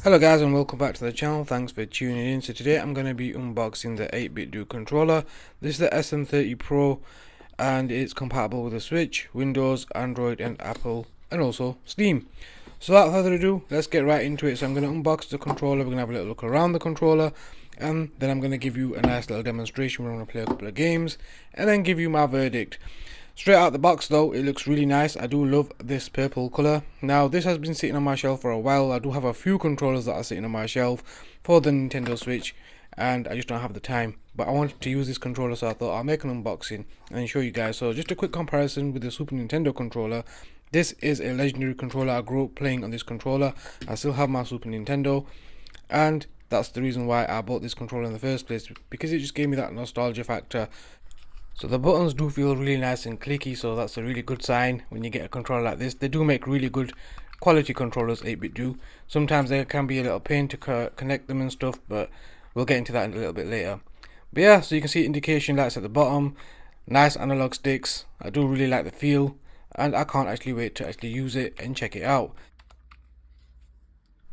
Hello guys and welcome back to the channel. Thanks for tuning in. So today I'm going to be unboxing the 8BitDo controller. This is the SN30 Pro and it's compatible with the Switch, Windows, Android and Apple and also Steam. So without further ado, let's get right into it. So I'm going to unbox the controller, we're going to have a little look around the controller, and then I'm going to give you a nice little demonstration. We're going to play a couple of games and then give you my verdict. Straight out the box though, it looks really nice. I do love this purple colour. Now this has been sitting on my shelf for a while. I do have a few controllers that are sitting on my shelf for the Nintendo Switch and I just don't have the time. But I wanted to use this controller, so I thought I'll make an unboxing and show you guys. So just a quick comparison with the Super Nintendo controller. This is a legendary controller. I grew up playing on this controller. I still have my Super Nintendo and that's the reason why I bought this controller in the first place, because it just gave me that nostalgia factor. So the buttons do feel really nice and clicky, so that's a really good sign when you get a controller like this. They do make really good quality controllers, 8BitDo. Sometimes they can be a little pain to connect them and stuff, but we'll get into that in a little bit later. But yeah, so you can see indication lights at the bottom, nice analog sticks. I do really like the feel and I can't actually wait to actually use it and check it out.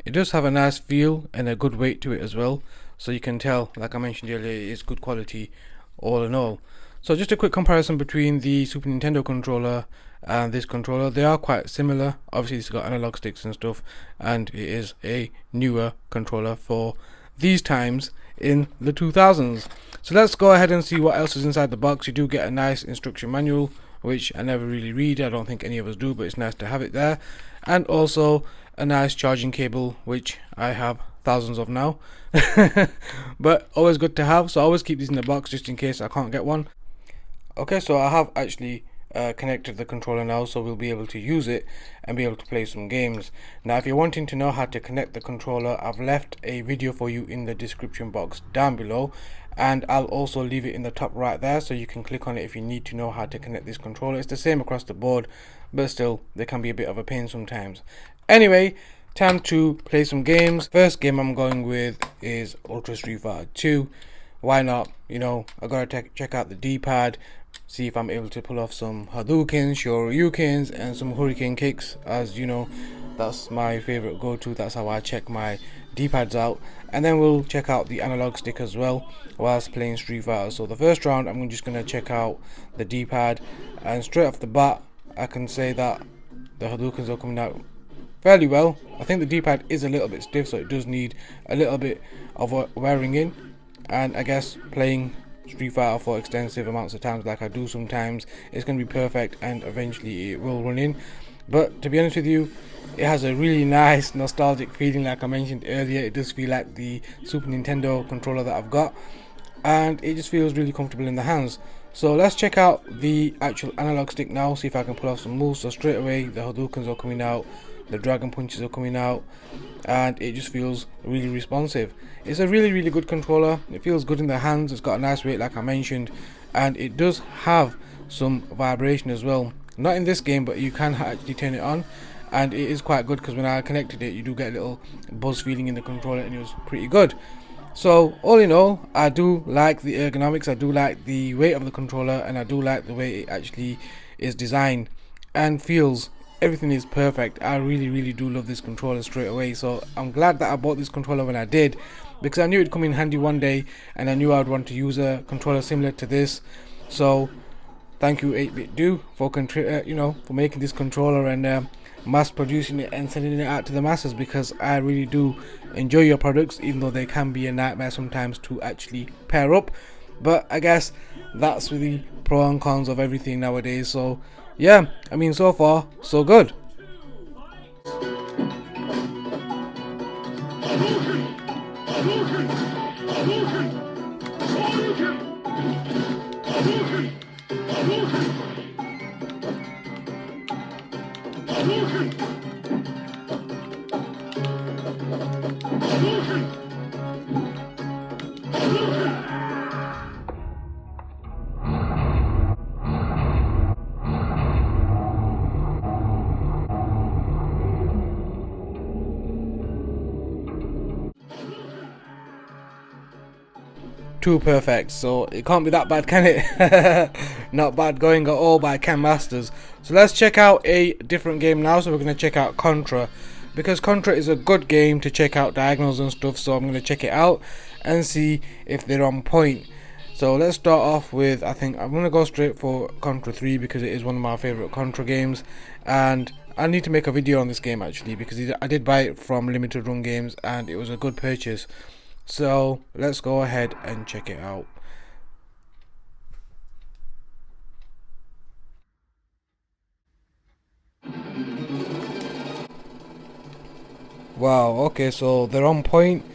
It does have a nice feel and a good weight to it as well, so you can tell, like I mentioned earlier, it is good quality all in all. So just a quick comparison between the Super Nintendo controller and this controller. They are quite similar. Obviously it's got analog sticks and stuff, and it is a newer controller for these times in the 2000s. So let's go ahead and see what else is inside the box. You do get a nice instruction manual, which I never really read. I don't think any of us do, but it's nice to have it there. And also a nice charging cable, which I have thousands of now. But always good to have, so I always keep these in the box just in case I can't get one. Okay, so I have actually connected the controller now, so we'll be able to use it and be able to play some games. Now if you're wanting to know how to connect the controller, I've left a video for you in the description box down below, and I'll also leave it in the top right there, so you can click on it if you need to know how to connect this controller. It's the same across the board, but still they can be a bit of a pain sometimes. Anyway, time to play some games. First game I'm going with is Ultra Street Fighter 2. Why not? You know, I gotta check out the D-pad, see if I'm able to pull off some Hadoukens, Shoryukens and some Hurricane kicks. As you know, that's my favorite go-to. That's how I check my D-pads out. And then we'll check out the analog stick as well whilst playing Street Fighter. So the first round I'm just gonna check out the D-pad, and straight off the bat I can say that the Hadoukens are coming out fairly well. I think the D-pad is a little bit stiff, so it does need a little bit of wearing in. And I guess playing Street Fighter for extensive amounts of times like I do sometimes, it's going to be perfect and eventually it will run in. But to be honest with you, it has a really nice nostalgic feeling. Like I mentioned earlier, it does feel like the Super Nintendo controller that I've got, and it just feels really comfortable in the hands. So let's check out the actual analog stick now, see if I can pull off some moves. So straight away the Hadoukens are coming out, the Dragon Punches are coming out, and it just feels really responsive. It's a really good controller. It feels good in the hands. It's got a nice weight like I mentioned, and it does have some vibration as well. Not in this game, but you can actually turn it on, and it is quite good, because when I connected it you do get a little buzz feeling in the controller, and it was pretty good. So all in all, I do like the ergonomics, I do like the weight of the controller, and I do like the way it actually is designed and feels. Everything is perfect. I really do love this controller straight away. So I'm glad that I bought this controller when I did, because I knew it'd come in handy one day, and I knew I'd want to use a controller similar to this. So thank you 8BitDo for for making this controller and mass producing it and sending it out to the masses, because I really do enjoy your products, even though they can be a nightmare sometimes to actually pair up. But I guess that's with the pro and cons of everything nowadays. So yeah, I mean, so far so good. Too perfect, so it can't be that bad, can it? Not bad going at all by Ken Masters. So let's check out a different game now. So we're going to check out Contra. because Contra is a good game to check out diagonals and stuff, so I'm going to check it out and see if they're on point. So let's start off with, I think I'm going to go straight for Contra 3 because it is one of my favourite Contra games, and I need to make a video on this game actually because I did buy it from Limited Run Games and it was a good purchase. So let's go ahead and check it out. Wow, okay, so they're on point.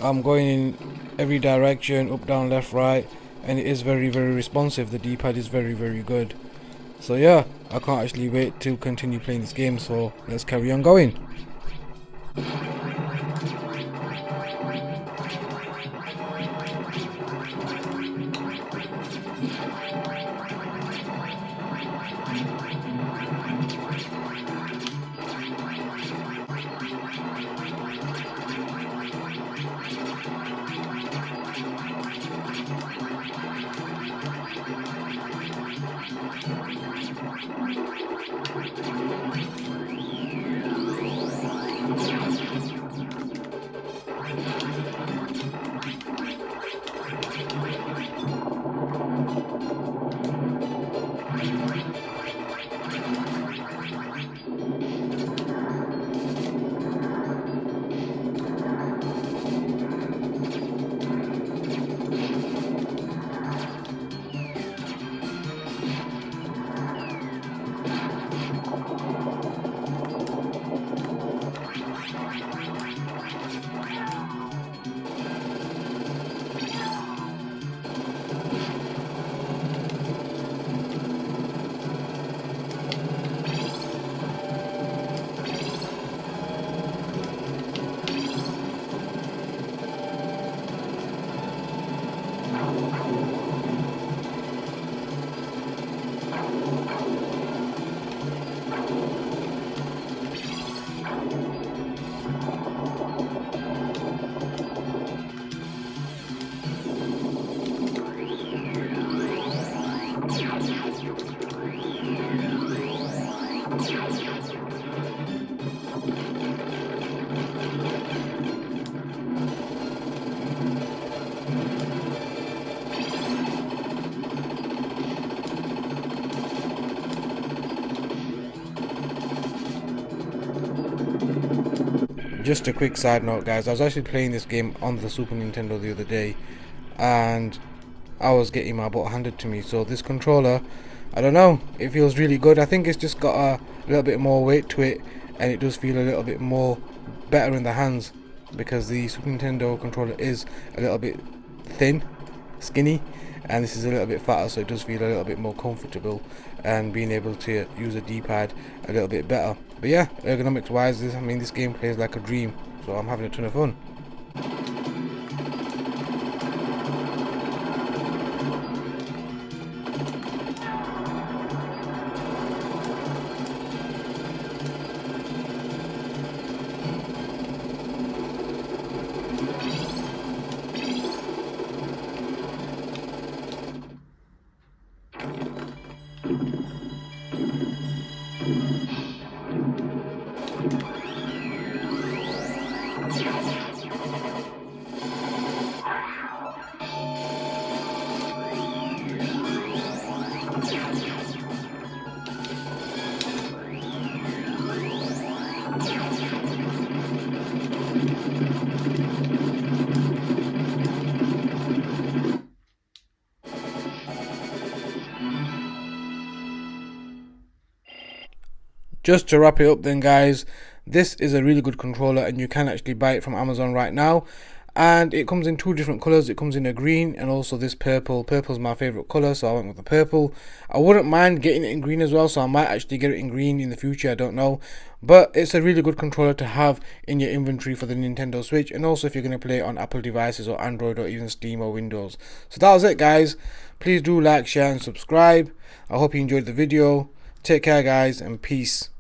I'm going in every direction, up, down, left, right, and it is very responsive. The D-pad is very good. So yeah, I can't actually wait to continue playing this game, so let's carry on going. Just a quick side note, guys, I was actually playing this game on the Super Nintendo the other day and I was getting my butt handed to me. So this controller, I don't know, it feels really good. I think it's just got a little bit more weight to it and it does feel a little bit more better in the hands because the Super Nintendo controller is a little bit thin, skinny, and this is a little bit fatter, so it does feel a little bit more comfortable and being able to use a D-pad a little bit better. But yeah, ergonomics wise, this game plays like a dream, so I'm having a ton of fun. Just to wrap it up then, guys, this is a really good controller and you can actually buy it from Amazon right now, and it comes in two different colors. It comes in a green and also this purple. Purple's my favorite color, so I went with the purple. I wouldn't mind getting it in green as well, so I might actually get it in green in the future, I don't know, but it's a really good controller to have in your inventory for the Nintendo Switch, and also if you're going to play it on Apple devices or Android or even Steam or Windows. So that was it, guys. Please do like, share and subscribe. I hope you enjoyed the video. Take care, guys, and peace.